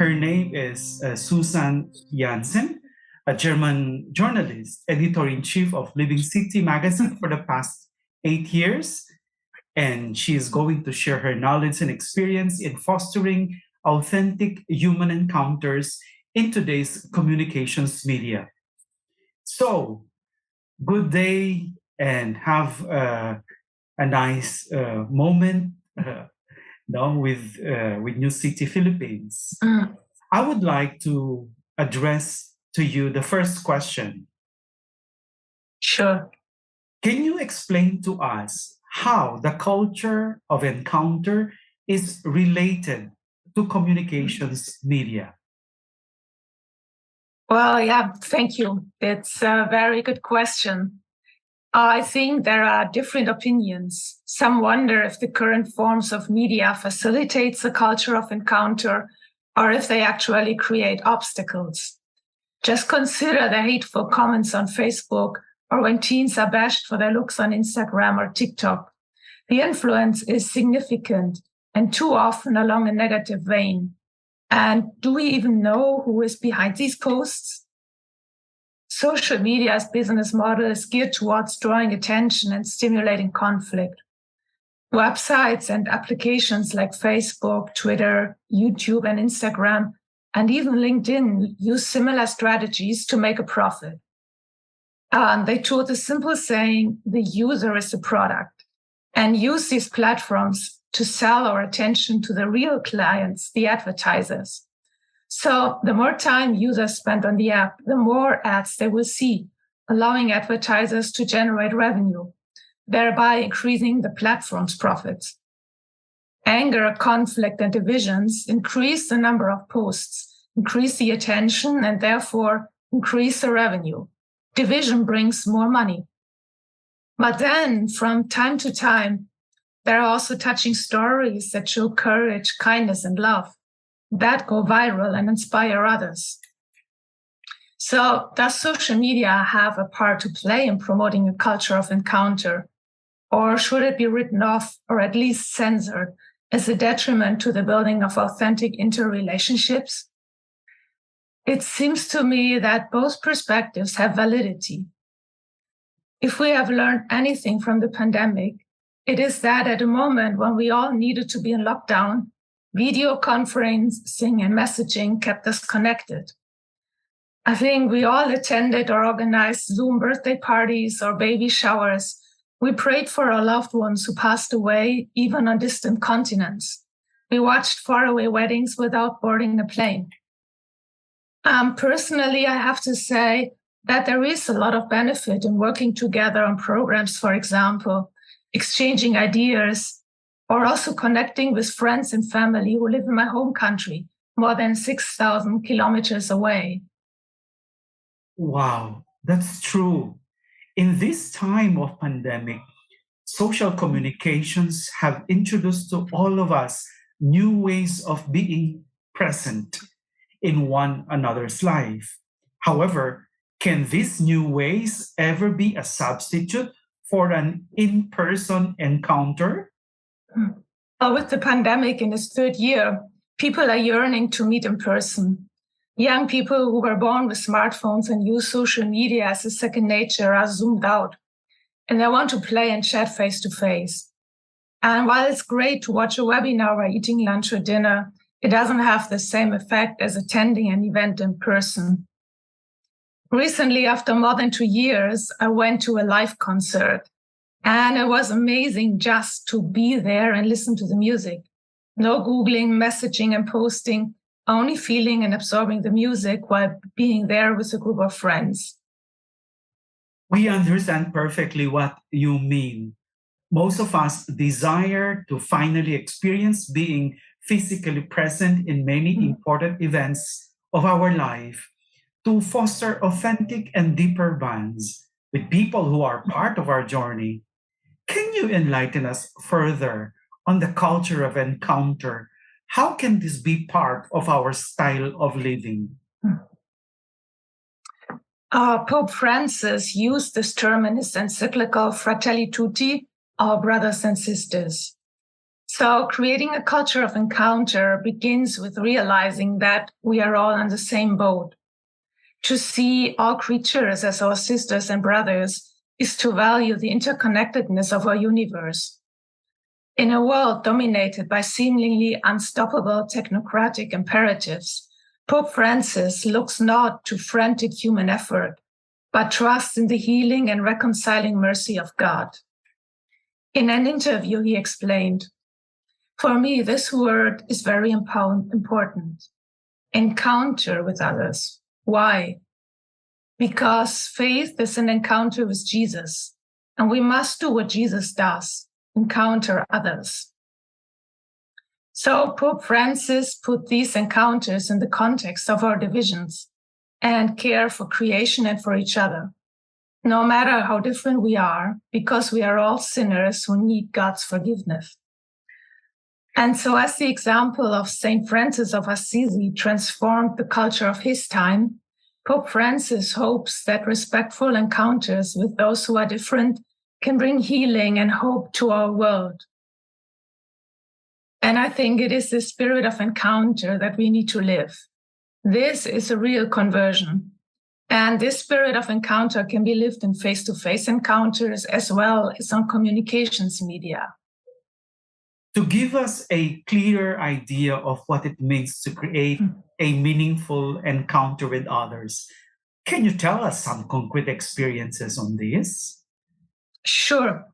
Her name is Susanne Janssen, a German journalist, editor-in-chief of Living City magazine for the past 8 years. And she is going to share her knowledge and experience in fostering authentic human encounters in today's communications media. So, good day and have a nice moment with New City, Philippines. I would like to address to you the first question. Sure. Can you explain to us how the culture of encounter is related to communications media? Well, yeah, thank you. It's a very good question. I think there are different opinions. Some wonder if the current forms of media facilitates a culture of encounter or if they actually create obstacles. Just consider the hateful comments on Facebook or when teens are bashed for their looks on Instagram or TikTok. The influence is significant and too often along a negative vein. And do we even know who is behind these posts? Social media's business model is geared towards drawing attention and stimulating conflict. Websites and applications like Facebook, Twitter, YouTube, and Instagram, and even LinkedIn use similar strategies to make a profit. They told the simple saying, the user is the product, and use these platforms to sell our attention to the real clients, the advertisers. So the more time users spend on the app, the more ads they will see, allowing advertisers to generate revenue, thereby increasing the platform's profits. Anger, conflict, and divisions increase the number of posts, increase the attention, and therefore increase the revenue. Division brings more money. But then, from time to time, there are also touching stories that show courage, kindness, and love that go viral and inspire others. So, does social media have a part to play in promoting a culture of encounter? Or should it be written off or at least censored as a detriment to the building of authentic interrelationships? It seems to me that both perspectives have validity. If we have learned anything from the pandemic, it is that at a moment when we all needed to be in lockdown, video conferencing and messaging kept us connected. I think we all attended or organized Zoom birthday parties or baby showers. We prayed for our loved ones who passed away, even on distant continents. We watched faraway weddings without boarding a plane. Personally, I have to say that there is a lot of benefit in working together on programs, for example, exchanging ideas, or also connecting with friends and family who live in my home country, more than 6,000 kilometers away. Wow, that's true. In this time of pandemic, social communications have introduced to all of us new ways of being present in one another's life. However, can these new ways ever be a substitute for an in-person encounter? With the pandemic in its third year, people are yearning to meet in person. Young people who were born with smartphones and use social media as a second nature are zoomed out, and they want to play and chat face to face. And while it's great to watch a webinar while eating lunch or dinner, it doesn't have the same effect as attending an event in person. Recently, after more than 2 years, I went to a live concert, and it was amazing just to be there and listen to the music. No Googling, messaging, and posting, only feeling and absorbing the music while being there with a group of friends. We understand perfectly what you mean. Most of us desire to finally experience being physically present in many important events of our life to foster authentic and deeper bonds with people who are part of our journey. Can you enlighten us further on the culture of encounter? How can this be part of our style of living? Pope Francis used this term in his encyclical Fratelli Tutti, our brothers and sisters. So creating a culture of encounter begins with realizing that we are all on the same boat. To see all creatures as our sisters and brothers is to value the interconnectedness of our universe. In a world dominated by seemingly unstoppable technocratic imperatives, Pope Francis looks not to frantic human effort, but trusts in the healing and reconciling mercy of God. In an interview, he explained, "For me, this word is very important. Encounter with others. Why? Because faith is an encounter with Jesus, and we must do what Jesus does, encounter others." So Pope Francis put these encounters in the context of our divisions and care for creation and for each other, no matter how different we are, because we are all sinners who need God's forgiveness. And so as the example of St. Francis of Assisi transformed the culture of his time, Pope Francis hopes that respectful encounters with those who are different can bring healing and hope to our world. And I think it is the spirit of encounter that we need to live. This is a real conversion. And this spirit of encounter can be lived in face-to-face encounters as well as on communications media. To give us a clear idea of what it means to create a meaningful encounter with others, can you tell us some concrete experiences on this? Sure.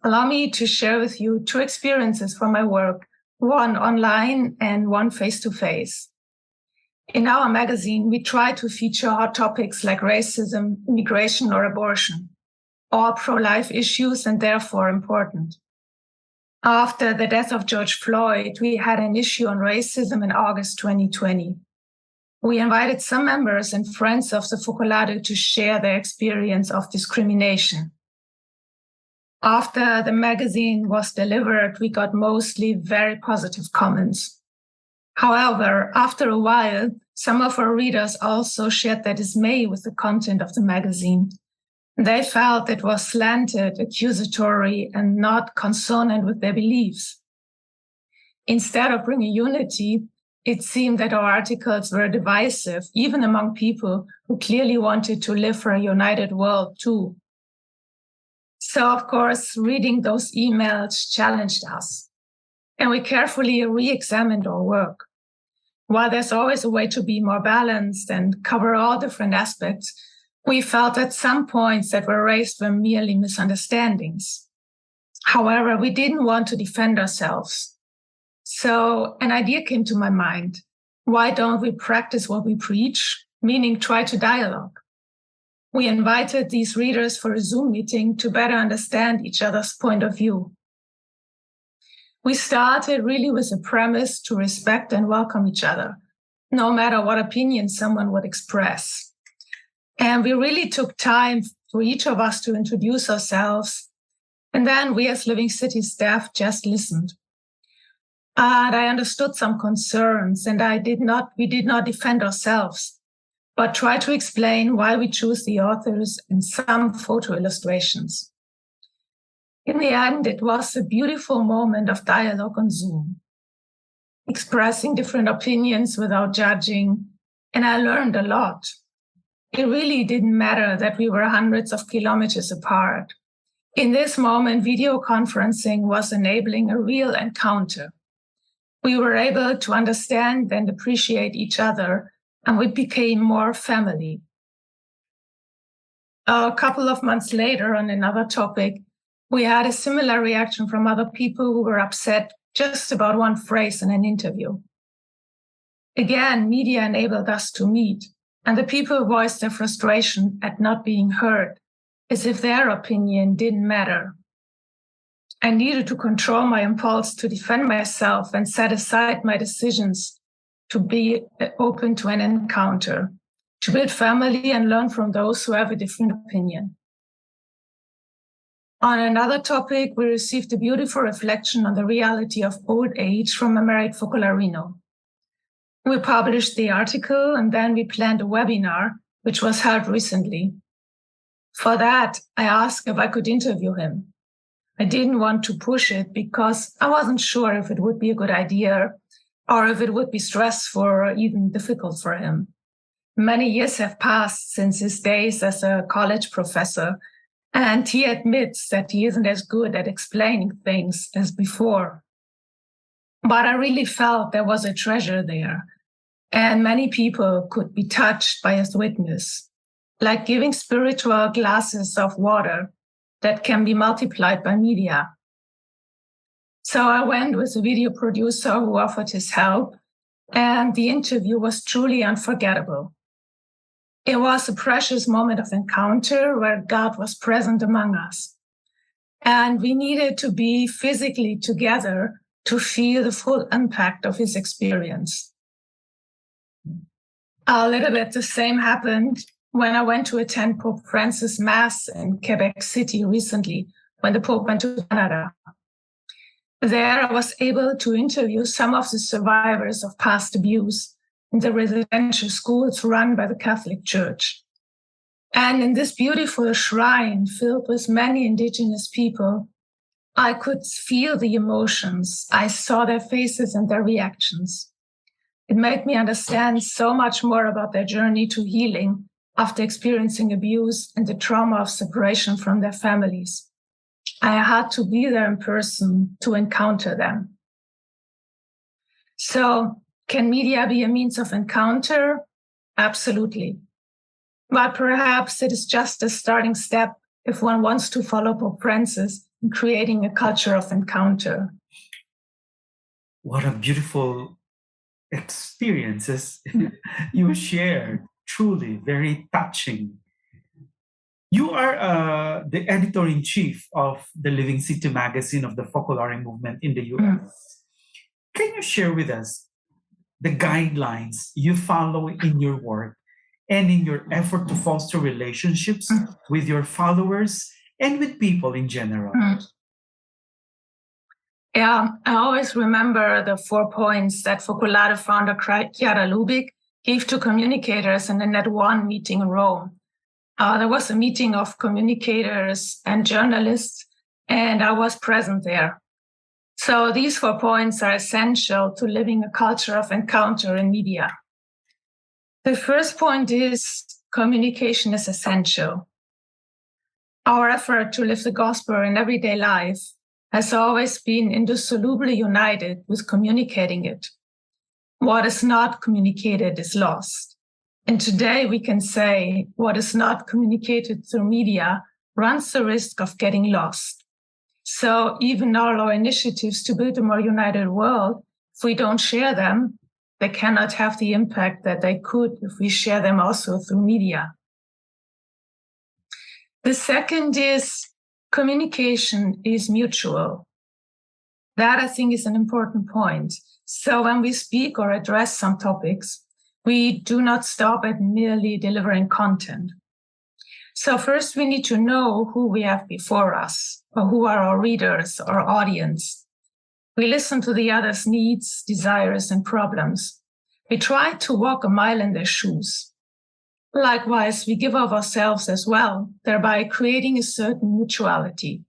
Allow me to share with you two experiences from my work, one online and one face-to-face. In our magazine, we try to feature hot topics like racism, immigration, or abortion, all pro-life issues and therefore important. After the death of George Floyd, we had an issue on racism in August 2020. We invited some members and friends of the Focolare to share their experience of discrimination. After the magazine was delivered, we got mostly very positive comments. However, after a while, some of our readers also shared their dismay with the content of the magazine. They felt it was slanted, accusatory, and not consonant with their beliefs. Instead of bringing unity, it seemed that our articles were divisive, even among people who clearly wanted to live for a united world too. So, of course, reading those emails challenged us, and we carefully re-examined our work. While there's always a way to be more balanced and cover all different aspects, we felt that some points that were raised were merely misunderstandings. However, we didn't want to defend ourselves. So an idea came to my mind. Why don't we practice what we preach, meaning try to dialogue? We invited these readers for a Zoom meeting to better understand each other's point of view. We started really with a premise to respect and welcome each other, no matter what opinion someone would express. And we really took time for each of us to introduce ourselves. And then we as Living City staff just listened. And I understood some concerns, and we did not defend ourselves, but try to explain why we choose the authors and some photo illustrations. In the end, it was a beautiful moment of dialogue on Zoom, expressing different opinions without judging, and I learned a lot. It really didn't matter that we were hundreds of kilometers apart. In this moment, video conferencing was enabling a real encounter. We were able to understand and appreciate each other, and we became more family. A couple of months later, on another topic, we had a similar reaction from other people who were upset just about one phrase in an interview. Again, media enabled us to meet, and the people voiced their frustration at not being heard, as if their opinion didn't matter. I needed to control my impulse to defend myself and set aside my decisions to be open to an encounter, to build family and learn from those who have a different opinion. On another topic, we received a beautiful reflection on the reality of old age from a married Focolarino. We published the article and then we planned a webinar, which was held recently. For that, I asked if I could interview him. I didn't want to push it because I wasn't sure if it would be a good idea or if it would be stressful or even difficult for him. Many years have passed since his days as a college professor, and he admits that he isn't as good at explaining things as before. But I really felt there was a treasure there, and many people could be touched by his witness, like giving spiritual glasses of water that can be multiplied by media. So I went with a video producer who offered his help, and the interview was truly unforgettable. It was a precious moment of encounter where God was present among us. And we needed to be physically together to feel the full impact of his experience. A little bit the same happened when I went to attend Pope Francis' Mass in Quebec City recently, when the Pope went to Canada. There, I was able to interview some of the survivors of past abuse in the residential schools run by the Catholic Church. And in this beautiful shrine filled with many Indigenous people, I could feel the emotions. I saw their faces and their reactions. It made me understand so much more about their journey to healing after experiencing abuse and the trauma of separation from their families. I had to be there in person to encounter them. So, can media be a means of encounter? Absolutely. But perhaps it is just a starting step if one wants to follow Pope Francis in creating a culture of encounter. What a beautiful experiences you shared. Truly very touching. You are the editor-in-chief of the Living City magazine of the Focolare movement in the US. Can you share with us the guidelines you follow in your work and in your effort to foster relationships with your followers and with people in general? Yeah, I always remember the 4 points that Focolare founder Chiara Lubick gave to communicators in the Net One meeting in Rome. There was a meeting of communicators and journalists, and I was present there. So these 4 points are essential to living a culture of encounter in media. The first point is communication is essential. Our effort to live the gospel in everyday life has always been indissolubly united with communicating it. What is not communicated is lost. And today we can say what is not communicated through media runs the risk of getting lost. So even all our initiatives to build a more united world, if we don't share them, they cannot have the impact that they could if we share them also through media. The second is communication is mutual. That, I think, is an important point. So when we speak or address some topics, we do not stop at merely delivering content. So first we need to know who we have before us, or who are our readers or audience. We listen to the other's needs, desires, and problems. We try to walk a mile in their shoes. Likewise, we give of ourselves as well, thereby creating a certain mutuality.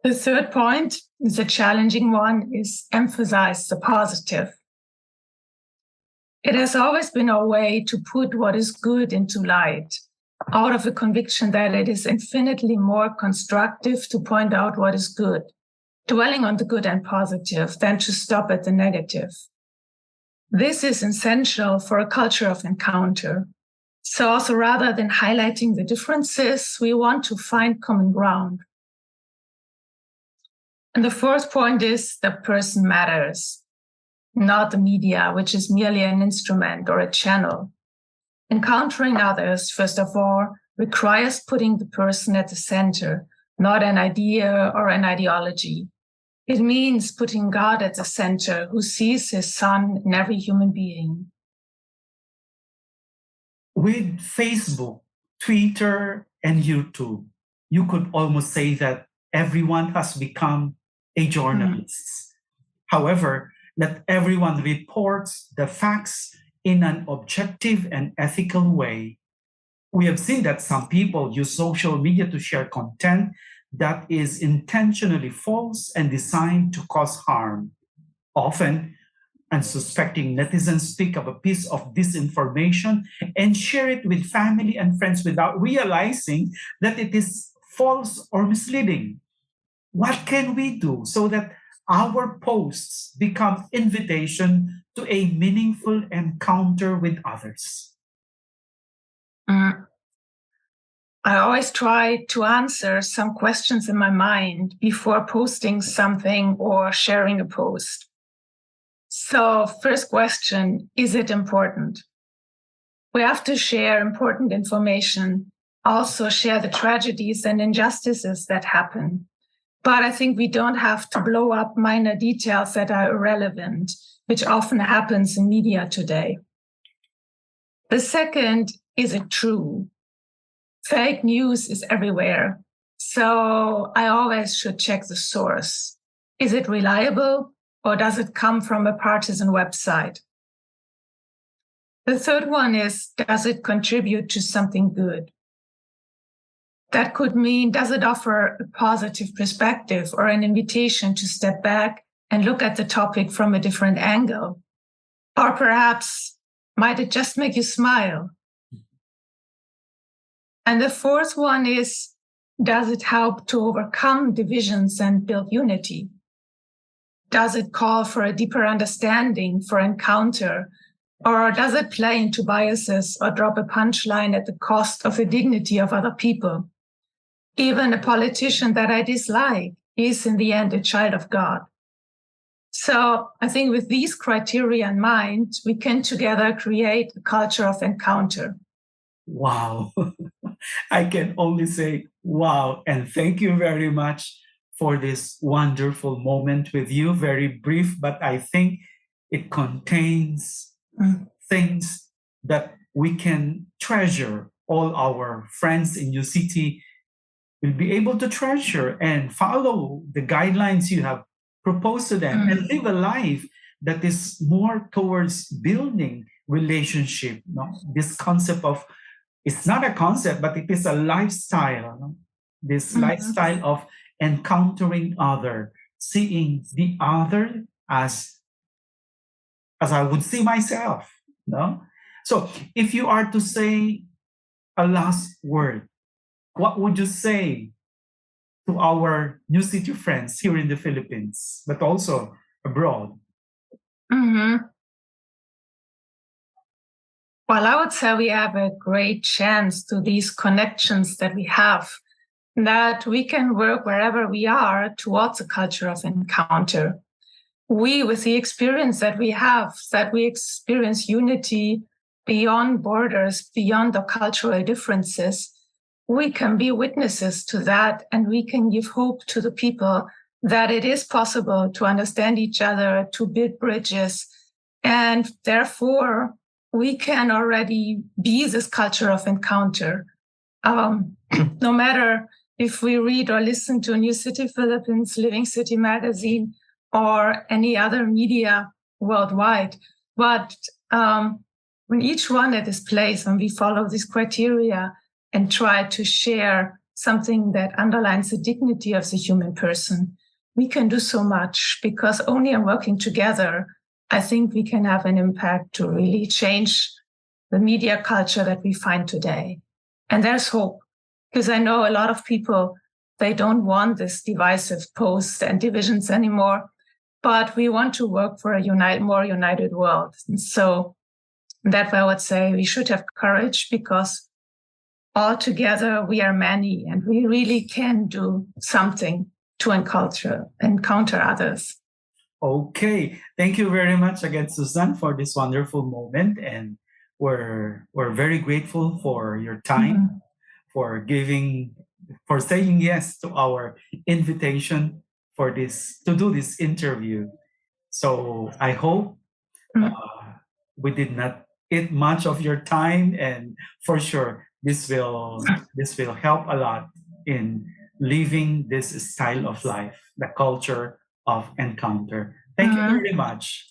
The third point is a challenging one, is emphasize the positive. It has always been our way to put what is good into light, out of a conviction that it is infinitely more constructive to point out what is good, dwelling on the good and positive, than to stop at the negative. This is essential for a culture of encounter. So also, rather than highlighting the differences, we want to find common ground. And the fourth point is the person matters, not the media, which is merely an instrument or a channel. Encountering others, first of all, requires putting the person at the center, not an idea or an ideology. It means putting God at the center, who sees his Son in every human being. With Facebook, Twitter, and YouTube, you could almost say that everyone has become a journalist. However, not everyone reports the facts in an objective and ethical way. We have seen that some people use social media to share content that is intentionally false and designed to cause harm. Often, unsuspecting netizens pick up a piece of disinformation and share it with family and friends without realizing that it is false or misleading. What can we do so that our posts become invitation to a meaningful encounter with others? Mm. I always try to answer some questions in my mind before posting something or sharing a post. So, first question, is it important? We have to share important information, also share the tragedies and injustices that happen. But I think we don't have to blow up minor details that are irrelevant, which often happens in media today. The second, is it true? Fake news is everywhere. So I always should check the source. Is it reliable or does it come from a partisan website? The third one is, does it contribute to something good? That could mean, does it offer a positive perspective or an invitation to step back and look at the topic from a different angle? Or perhaps, might it just make you smile? And the fourth one is, does it help to overcome divisions and build unity? Does it call for a deeper understanding, for encounter? Or does it play into biases or drop a punchline at the cost of the dignity of other people? Even a politician that I dislike is in the end a child of God. So I think with these criteria in mind, we can together create a culture of encounter. Wow. I can only say wow. And thank you very much for this wonderful moment with you. Very brief, but I think it contains things that we can treasure. All our friends in UCT will be able to treasure and follow the guidelines you have proposed to them and live a life that is more towards building relationship. No? This concept of, it's not a concept, but it is a lifestyle. No? This lifestyle of encountering other, seeing the other as I would see myself. No? So if you are to say a last word, what would you say to our New City friends here in the Philippines, but also abroad? Well, I would say we have a great chance to these connections that we have, that we can work wherever we are towards a culture of encounter. We, with the experience that we have, that we experience unity beyond borders, beyond the cultural differences, we can be witnesses to that, and we can give hope to the people that it is possible to understand each other, to build bridges, and therefore we can already be this culture of encounter. No matter if we read or listen to New City Philippines, Living City Magazine, or any other media worldwide, but when each one at this place, when we follow these criteria and try to share something that underlines the dignity of the human person, we can do so much, because only in working together, I think we can have an impact to really change the media culture that we find today. And there's hope, because I know a lot of people, they don't want this divisive posts and divisions anymore, but we want to work for a more united world. And so that's why I would say we should have courage, because all together we are many and we really can do something to encounter others. Okay. Thank you very much again, Susan, for this wonderful moment. And we're very grateful for your time, for saying yes to our invitation to do this interview. So I hope we did not eat much of your time, and for sure this will help a lot in living this style of life, the culture of encounter. Thank you very much.